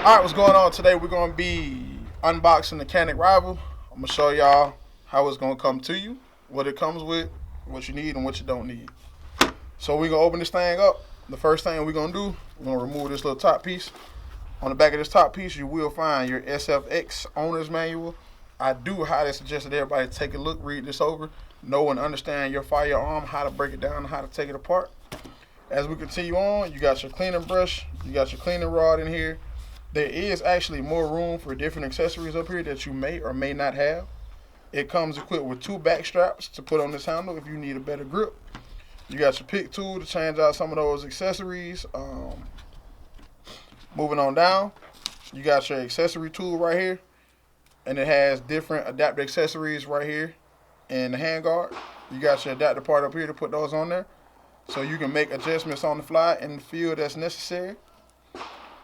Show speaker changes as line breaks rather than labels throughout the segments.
Alright, what's going on today? We're going to be unboxing the Canik Rival. I'm going to show y'all how it's going to come to you, what it comes with, what you need, and what you don't need. So we're going to open this thing up. The first thing we're going to do, we're going to remove this little top piece. On the back of this top piece, you will find your SFX owner's manual. I do highly suggest that everybody take a look, read this over, know and understand your firearm, how to break it down, and how to take it apart. As we continue on, you got your cleaning brush, you got your cleaning rod in here. There is actually more room for different accessories up here that you may or may not have. It comes equipped with 2 back straps to put on this handle if you need a better grip. You got your pick tool to change out some of those accessories. Moving on down, you got your accessory tool right here, and it has different adapter accessories right here in the handguard. You got your adapter part up here to put those on there, so you can make adjustments on the fly in the field that's necessary.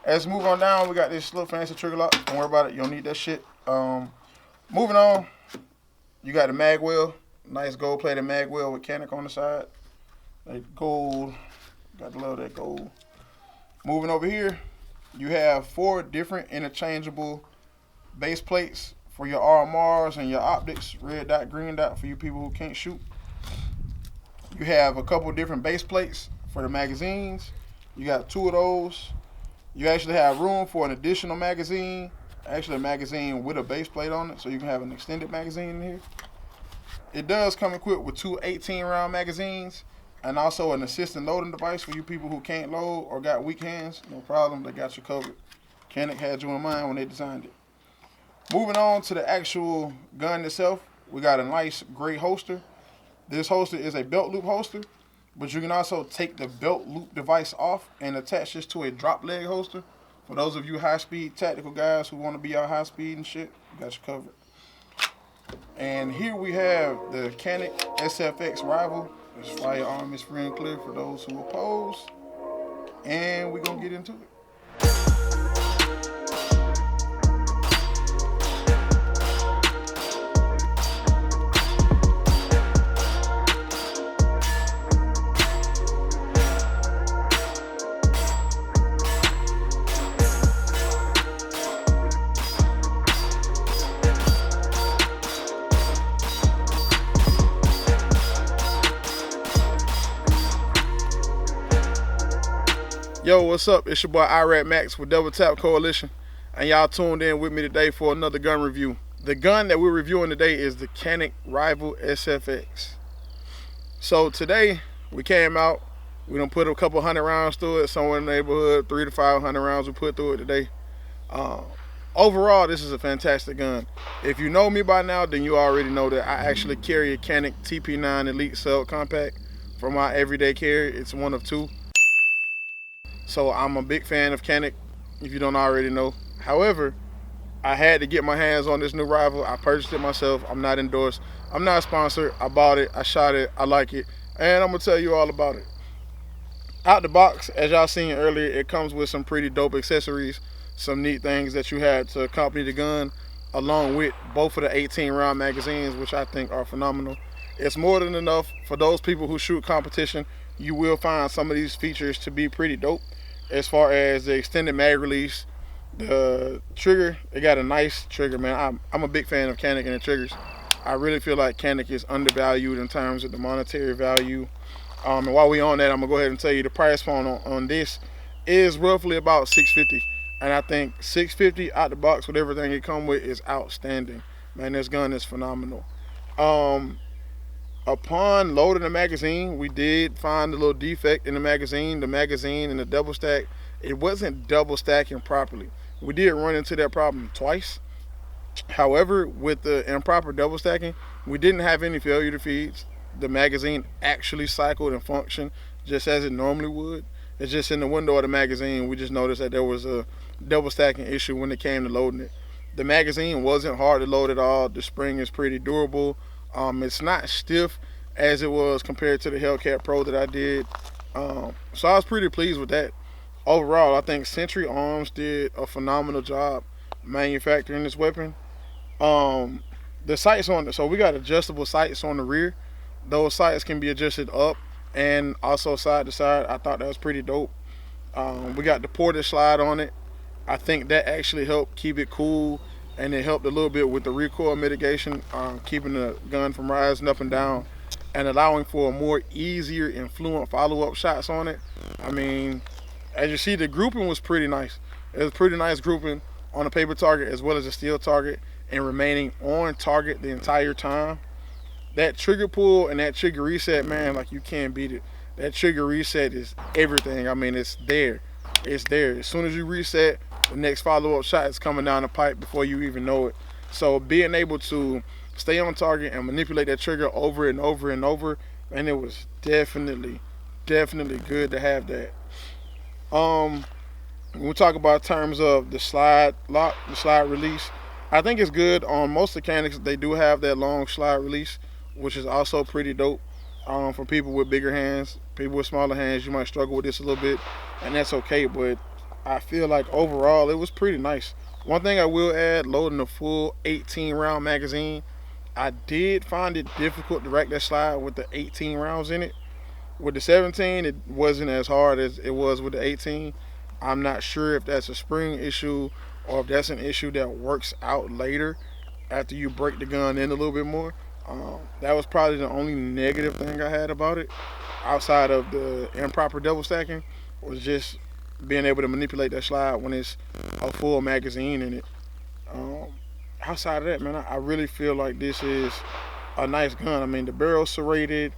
As we move on down, we got this little fancy trigger lock. Don't worry about it, you don't need that shit. Moving on, you got the mag well, nice gold plated mag well with Canik on the side. Like gold, got to love that gold. Moving over here, you have 4 different interchangeable base plates for your RMRs and your optics, red dot, green dot for you people who can't shoot. You have a couple different base plates for the magazines. You got 2 of those. You actually have room for an additional magazine, actually a magazine with a base plate on it, so you can have an extended magazine in here. It does come equipped with 2 18-round magazines and also an assistant loading device for you people who can't load or got weak hands. No problem, they got you covered. Canik had you in mind when they designed it. Moving on to the actual gun itself, we got a nice gray holster. This holster is a belt loop holster, but you can also take the belt loop device off and attach this to a drop leg holster. For those of you high-speed tactical guys who want to be out high speed and shit, you got you covered. And here we have the Canik SFX Rival. This firearm is free and clear for those who oppose. And we're going to get into it. Yo, what's up? It's your boy Iraq Maxx with Double Tap Coalition, and y'all tuned in with me today for another gun review. The gun that we're reviewing today is the Canik Rival SFX. So today we came out, we done put a couple 100 rounds through it, somewhere in the neighborhood 300 to 500 rounds we put through it today. Overall, this is a fantastic gun. If you know me by now, then you already know that I actually carry a Canik TP9 Elite Cell Compact for my everyday carry. It's one of 2. So I'm a big fan of Canik, if you don't already know. However, I had to get my hands on this new Rival. I purchased it myself. I'm not endorsed. I'm not sponsored. I bought it. I shot it. I like it. And I'm going to tell you all about it. Out the box, as y'all seen earlier, it comes with some pretty dope accessories, some neat things that you had to accompany the gun, along with both of the 18-round magazines, which I think are phenomenal. It's more than enough for those people who shoot competition. You will find some of these features to be pretty dope. As far as the extended mag release, the trigger, it got a nice trigger, man. I'm a big fan of Canik and the triggers. I really feel like Canik is undervalued in terms of the monetary value. And while we on that, I'm gonna go ahead and tell you the price point on this is roughly about $650. And I think $650 out the box with everything it come with is outstanding. Man, this gun is phenomenal. Upon loading the magazine, we did find a little defect in the magazine. The magazine and the double stack, it wasn't double stacking properly. We did run into that problem twice. However, with the improper double stacking, we didn't have any failure to feeds. The magazine actually cycled and functioned just as it normally would. It's just in the window of the magazine, we just noticed that there was a double stacking issue when it came to loading it. The magazine wasn't hard to load at all. The spring is pretty durable. It's not stiff as it was compared to the Hellcat Pro that I did. So I was pretty pleased with that. Overall, I think Century Arms did a phenomenal job manufacturing this weapon. The sights on it, so we got adjustable sights on the rear. Those sights can be adjusted up and also side to side. I thought that was pretty dope. We got the portage slide on it. I think that actually helped keep it cool, and it helped a little bit with the recoil mitigation, keeping the gun from rising up and down, and allowing for a more easier and fluent follow-up shots on it. I mean, as you see, the grouping was pretty nice. It was pretty nice grouping on a paper target as well as a steel target, and remaining on target the entire time. That trigger pull and that trigger reset, man, like, you can't beat it. That trigger reset is everything. I mean, it's there. It's there. As soon as you reset, the next follow-up shot is coming down the pipe before you even know it. So being able to stay on target and manipulate that trigger over and over and over, and it was definitely good to have that. When we talk about terms of the slide lock, the slide release, I think it's good. On most mechanics, they do have that long slide release, which is also pretty dope. For people with bigger hands, people with smaller hands, you might struggle with this a little bit, and that's okay. But I feel like overall it was pretty nice. One thing I will add, loading a full 18 round magazine, I did find it difficult to rack that slide with the 18 rounds in it. With the 17, it wasn't as hard as it was with the 18. I'm not sure if that's a spring issue or if that's an issue that works out later after you break the gun in a little bit more. That was probably the only negative thing I had about it, outside of the improper double stacking, was just being able to manipulate that slide when it's a full magazine in it. Outside of that, man, I really feel like this is a nice gun. I mean, the barrel's serrated.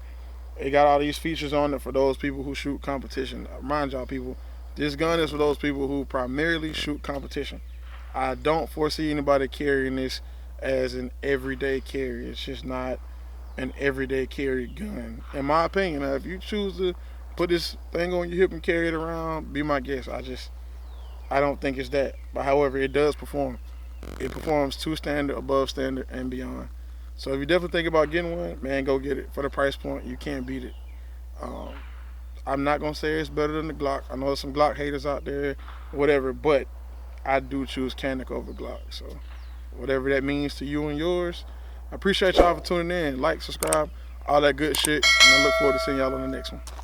It got all these features on it for those people who shoot competition. I remind y'all people, this gun is for those people who primarily shoot competition. I don't foresee anybody carrying this as an everyday carry. It's just not an everyday carry gun, in my opinion. Now, if you choose to put this thing on your hip and carry it around, be my guest. I don't think it's that. But however, it does perform. It performs to standard, above standard, and beyond. So if you definitely think about getting one, man, go get it. For the price point, you can't beat it. I'm not gonna say it's better than the Glock. I know there's some Glock haters out there, whatever, but I do choose Canik over Glock. So whatever that means to you and yours, I appreciate y'all for tuning in. Like, subscribe, all that good shit, and I look forward to seeing y'all on the next one.